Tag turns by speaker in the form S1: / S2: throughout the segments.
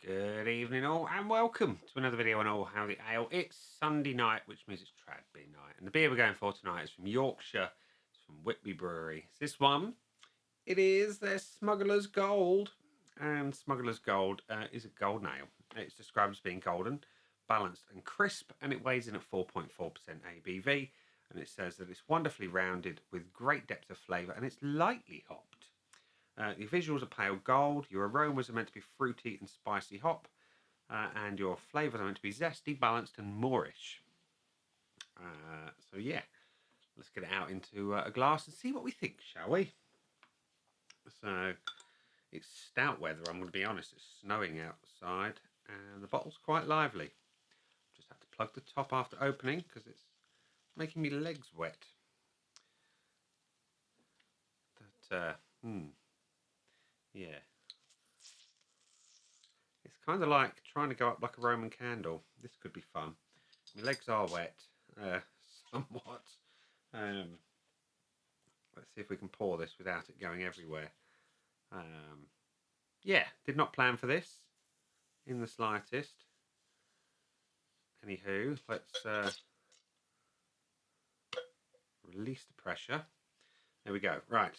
S1: Good evening all and welcome to another video on All How the Ale. It's Sunday night, which means it's trad beer night. And the beer we're going for tonight is from Yorkshire. It's from Whitby Brewery. It's this one. It is their Smuggler's Gold. And Smuggler's Gold is a golden ale. It's described as being golden, balanced and crisp, and it weighs in at 4.4% ABV. And it says that it's wonderfully rounded with great depth of flavour and it's lightly hopped. The visuals are pale gold, your aromas are meant to be fruity and spicy hop, and your flavours are meant to be zesty, balanced and moorish. So yeah, let's get it out into a glass and see what we think, shall we? So, it's stout weather, I'm going to be honest, it's snowing outside, and the bottle's quite lively. Just have to plug the top after opening, because it's making me legs wet. But, yeah. It's kind of like trying to go up like a Roman candle. This could be fun. My legs are wet, somewhat. Let's see if we can pour this without it going everywhere. Yeah, did not plan for this in the slightest. Anywho, let's release the pressure. There we go. Right.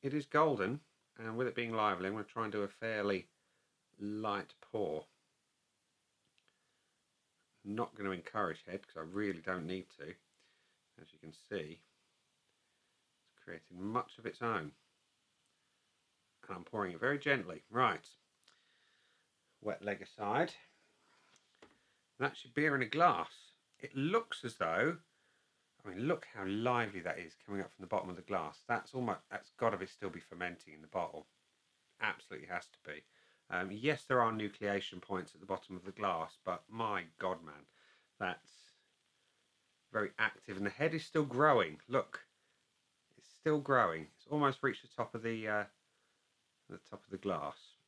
S1: It is golden, and with it being lively, I'm going to try and do a fairly light pour. Not going to encourage head because I really don't need to. As you can see, it's creating much of its own. And I'm pouring it very gently. Right. Wet leg aside. That's your beer in a glass. It looks as though, I mean, look how lively that is coming up from the bottom of the glass. That's got to still be fermenting in the bottle. Absolutely has to be. Yes, there are nucleation points at the bottom of the glass, but my God, man, that's very active. And the head is still growing. Look, it's still growing. It's almost reached the top of the glass.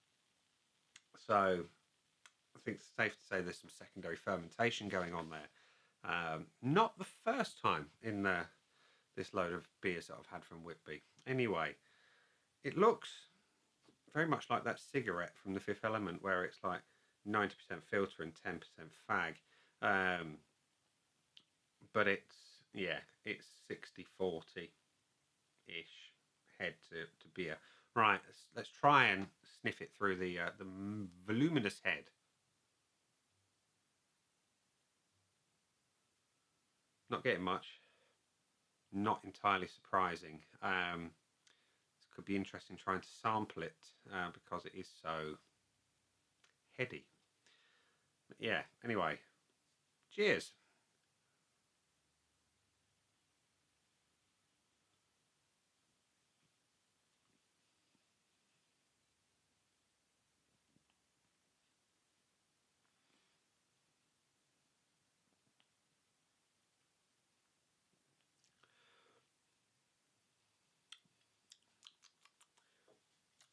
S1: So I think it's safe to say there's some secondary fermentation going on there. Not the first time in this load of beers that I've had from Whitby. Anyway, it looks very much like that cigarette from The Fifth Element, where it's like 90% filter and 10% fag. But it's 60-40 ish head to beer. Right, let's try and sniff it through the voluminous head. Not getting much. Not entirely surprising. This could be interesting trying to sample it because it is so heady. But yeah, anyway, cheers.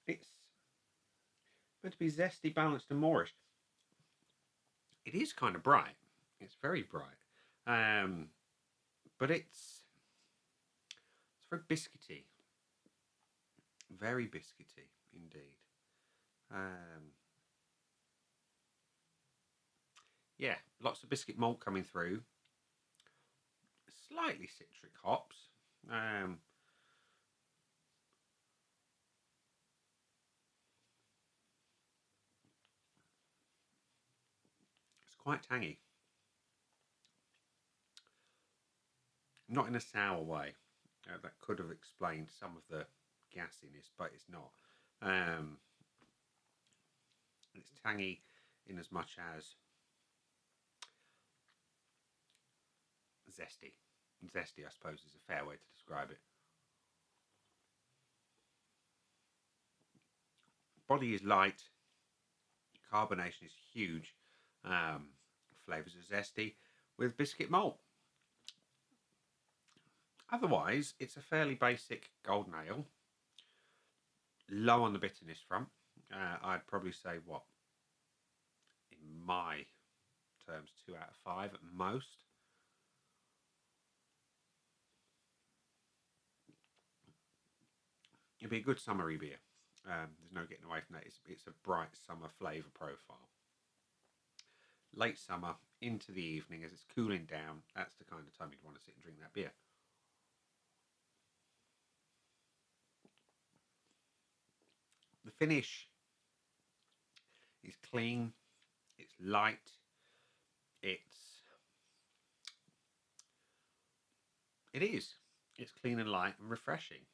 S1: It's meant to be zesty, balanced and moorish. It is kind of bright. It's very bright. But it's very biscuity. Very biscuity indeed. Yeah, lots of biscuit malt coming through. Slightly citric hops. It's quite tangy. Not in a sour way. That could have explained some of the gassiness, but it's not. It's tangy in as much as zesty. Zesty, I suppose, is a fair way to describe it. Body is light. Carbonation is huge. Flavours are zesty with biscuit malt. Otherwise, it's a fairly basic golden ale. Low on the bitterness front. I'd probably say, what, in my terms, 2 out of 5 at most. It'd be a good summery beer. There's no getting away from that. It's a bright summer flavour profile. Late summer into the evening as it's cooling down. That's the kind of time you'd want to sit and drink that beer. The finish is clean. It's light. It's clean and light and refreshing.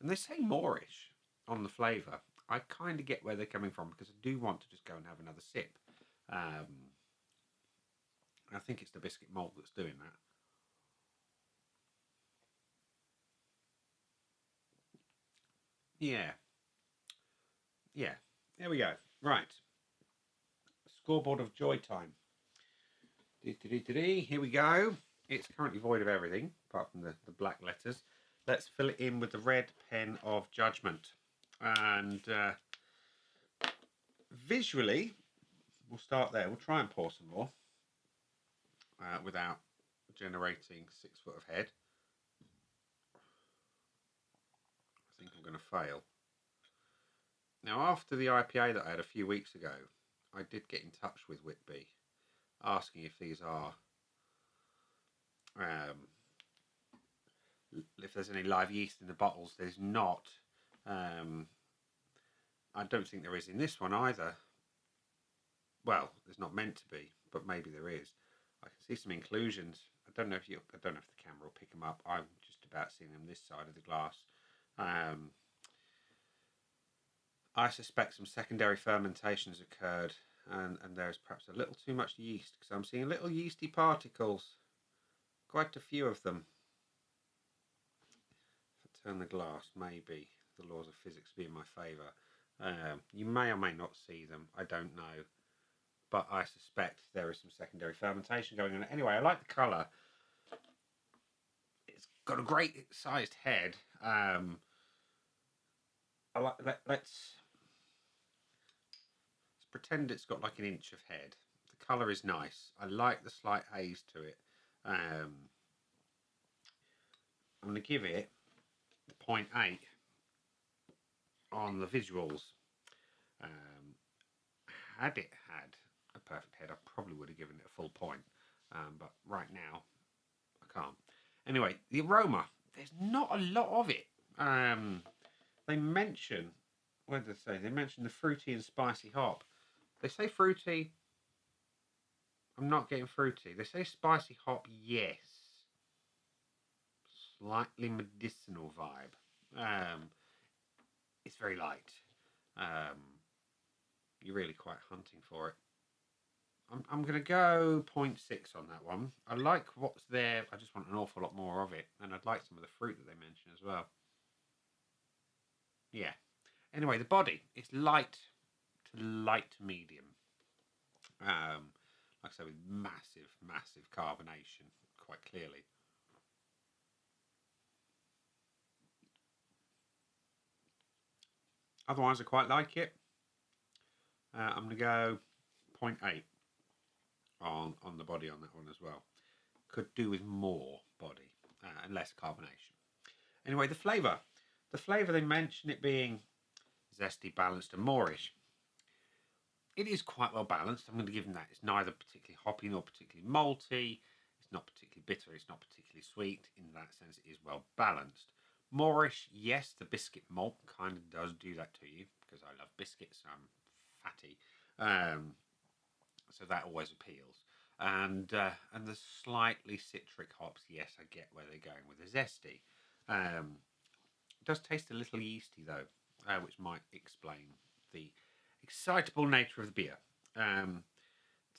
S1: And they say moreish on the flavour. I kind of get where they're coming from because I do want to just go and have another sip. I think it's the biscuit malt that's doing that. Yeah. There we go. Right. Scoreboard of joy time. Here we go. It's currently void of everything apart from the black letters. Let's fill it in with the red pen of judgment. And visually, we'll start there. We'll try and pour some more without generating 6 foot of head. I think I'm going to fail. Now, after the IPA that I had a few weeks ago, I did get in touch with Whitby, asking if these are, if there's any live yeast in the bottles. There's not. I don't think there is in this one either. Well, there's not meant to be, but maybe there is. I can see some inclusions. I don't know if the camera will pick them up. I'm just about seeing them this side of the glass. I suspect some secondary fermentations occurred, and there's perhaps a little too much yeast, because I'm seeing little yeasty particles, quite a few of them. If I turn the glass, maybe the laws of physics be in my favour. You may or may not see them, I don't know, but I suspect there is some secondary fermentation going on. Anyway, I like the colour. It's got a great sized head. Let's pretend it's got like an inch of head. The colour is nice. I like the slight haze to it. I'm going to give it 0.8 on the visuals. Had it had a perfect head, I probably would have given it a full point. But right now, I can't. Anyway, the aroma, there's not a lot of it. They mention, what did they say? They mention the fruity and spicy hop. They say fruity. I'm not getting fruity. They say spicy hop, yes. Slightly medicinal vibe. It's very light. You're really quite hunting for it. I'm going to go 0.6 on that one. I like what's there. I just want an awful lot more of it. And I'd like some of the fruit that they mention as well. Yeah. Anyway, the body. It's light to medium. Like I say, with massive carbonation, quite clearly. Otherwise, I quite like it. I'm going to go 0.8 on the body on that one as well. Could do with more body and less carbonation. Anyway, the flavour. The flavour, they mention it being zesty, balanced and moreish. It is quite well balanced. I'm going to give them that. It's neither particularly hoppy nor particularly malty. It's not particularly bitter. It's not particularly sweet. In that sense, it is well balanced. Moreish, yes, the biscuit malt kind of does do that to you, because I love biscuits. I'm fatty. So that always appeals. And the slightly citric hops, yes, I get where they're going with the zesty. It does taste a little yeasty though, which might explain the excitable nature of the beer.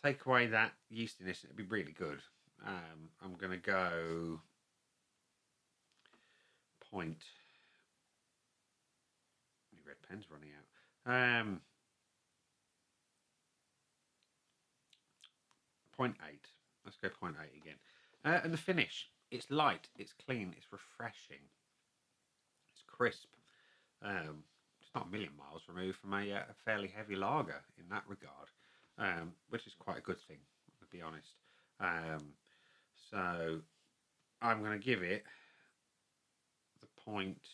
S1: Take away that yeastiness, it'd be really good. I'm going to go point. My red pen's running out. 0.8. Let's go 0.8 again. And the finish. It's light. It's clean. It's refreshing. It's crisp. It's not a million miles removed from a fairly heavy lager in that regard, which is quite a good thing, to be honest. So I'm going to give it the point.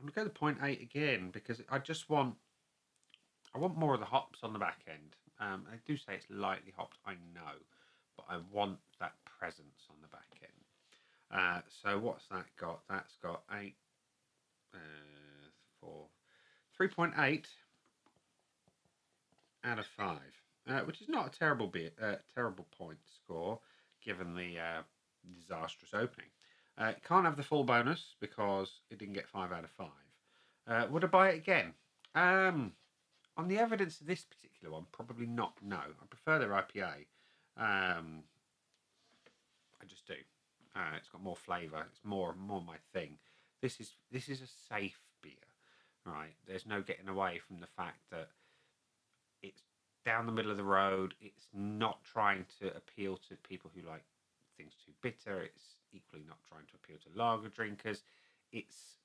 S1: I'm going to go to 0.8 again because I want more of the hops on the back end. I do say it's lightly hopped, I know, but I want that presence on the back end. So what's that got? That's got 3.8 out of 5, which is not a terrible point score given the disastrous opening. It can't have the full bonus because it didn't get 5 out of 5. Would I buy it again? On the evidence of this particular one, probably not. No, I prefer their IPA. I just do. It's got more flavour. It's more my thing. This is a safe beer, right? There's no getting away from the fact that it's down the middle of the road. It's not trying to appeal to people who like things too bitter. It's equally not trying to appeal to lager drinkers. It's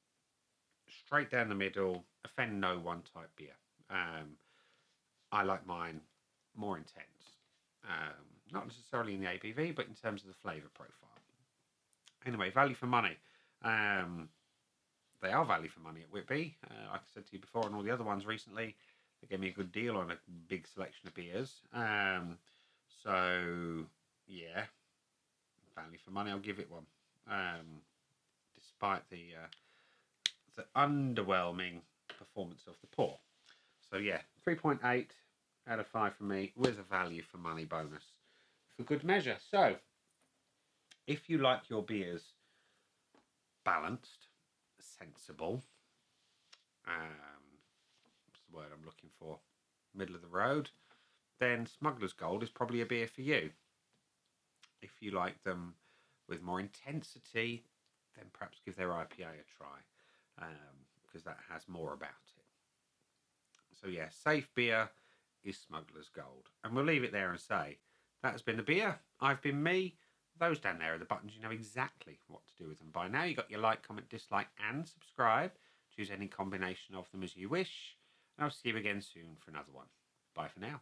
S1: straight down the middle, offend no one type beer. I like mine more intense. Not necessarily in the ABV, but in terms of the flavour profile. Anyway, value for money. They are value for money at Whitby. Like I said to you before, and all the other ones recently, they gave me a good deal on a big selection of beers. So, yeah, value for money, I'll give it one. Despite the underwhelming performance of the pour. So, yeah, 3.8 out of 5 for me with a value for money bonus for good measure. So, if you like your beers balanced, sensible, what's the word I'm looking for? Middle of the road, then Smuggler's Gold is probably a beer for you. If you like them with more intensity, then perhaps give their IPA a try, because that has more about it. So yeah, safe beer is Smuggler's Gold. And we'll leave it there and say, that has been the beer. I've been me. Those down there are the buttons. You know exactly what to do with them by now. You've got your like, comment, dislike, and subscribe. Choose any combination of them as you wish. And I'll see you again soon for another one. Bye for now.